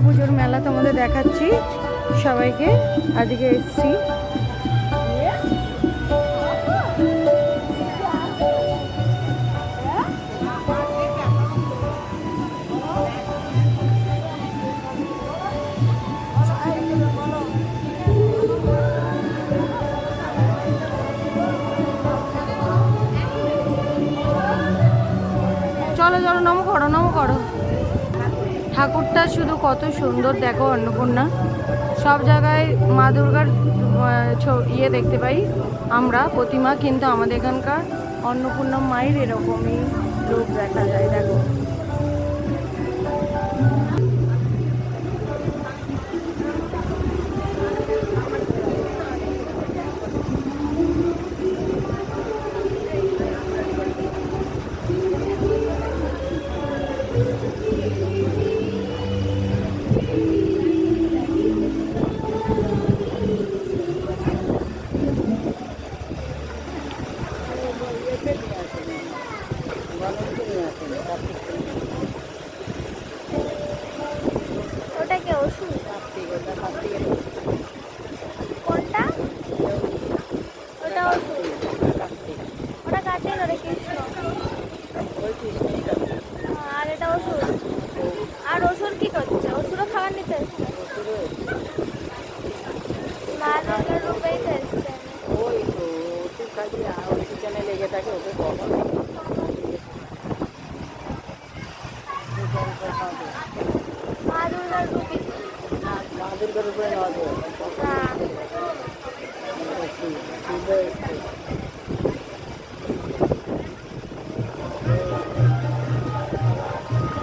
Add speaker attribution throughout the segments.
Speaker 1: পুজোর মেলা তোমাদের দেখাচ্ছি সবাইকে। আজকে এসছি চলো চলো নমো করো নমো করো। ঠাকুরটা শুধু কত সুন্দর দেখো, অন্নপূর্ণা। সব জায়গায় মা দুর্গার ইয়ে দেখতে পাই আমরা প্রতিমা, কিন্তু আমাদের এখানকার অন্নপূর্ণা মায়ের এরকমই রূপ দেখা যায় দেখো।
Speaker 2: ওটাকে ওষুধ কোনটা? ওটা ওষুধ, ওটা কাটে করে কৃষ্ণ, আর এটা ওষুধ। আর ওষুধ কি করছে? ওষুধও খাবার নিতে এসছে, মা দুর্গার রূপেই তো এসছে।
Speaker 1: লেগে থাকে ওকে
Speaker 2: মা দুর্গার রূপই,
Speaker 1: মা দুর্গার উপরে নেওয়া যায়।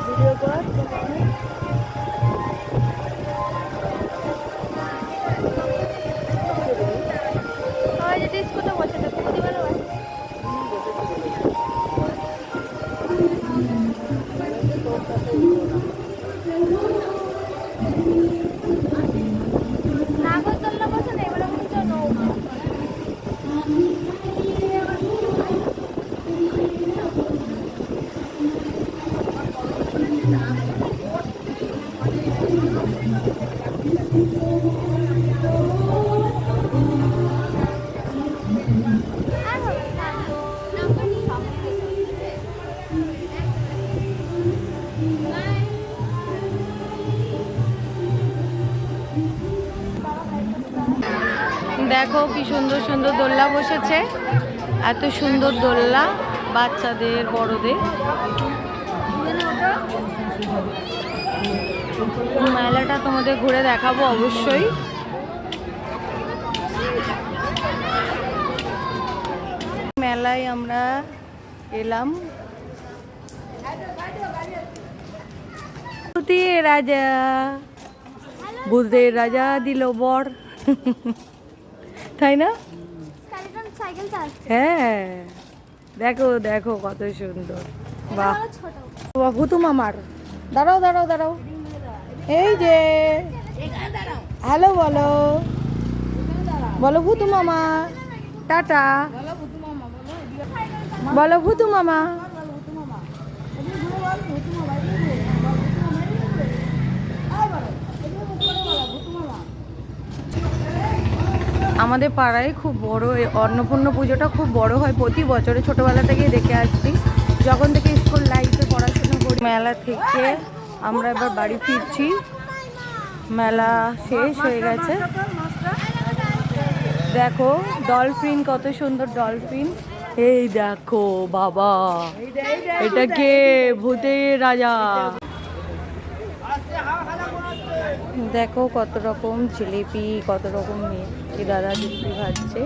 Speaker 1: ভিডিও কর
Speaker 2: সবাই যদি স্কুলে বসে থাকে প্রতিবারও আসে। নাগরদোল্লা বসে না, এবার আমি তো নৌকা। আর হবে না,
Speaker 1: দেখো কি সুন্দর সুন্দর দোলনা বসেছে, এত সুন্দর দোলনা বাচ্চাদের বড়দের। মেলাটা তোমাদের ঘুরে দেখাবো অবশ্যই। মেলায় আমরা এলাম। ভূতের রাজা, ভূতের রাজা দিল বর, তাই না?
Speaker 2: সাইকেল চালাচ্ছে।
Speaker 1: হ্যাঁ দেখো দেখো কত সুন্দর। বাহ
Speaker 2: ছোট
Speaker 1: বাহ, ভুতু মামার। দাঁড়াও দাঁড়াও দাঁড়াও, এই যে হ্যালো বলো, বলো ভুতু মামা টাটা, বলো ভুতু মামা। আমাদের পাড়ায় খুব বড় এই অন্নপূর্ণা পুজোটা খুব বড় হয় প্রতি বছরে, ছোটোবেলা থেকেই দেখে আসছি যখন থেকে স্কুল লাইফে পড়াশোনা করি। মেলা থেকে আমরা এবার বাড়ি ফিরছি, মেলা শেষ হয়ে গেছে। দেখো ডলফিন, কত সুন্দর ডলফিন। এই দেখো বাবা, এটা কে? ভূতের রাজা। দেখো কত রকম জিলিপি, কত রকম দাদা জিলিপি ভাজছে।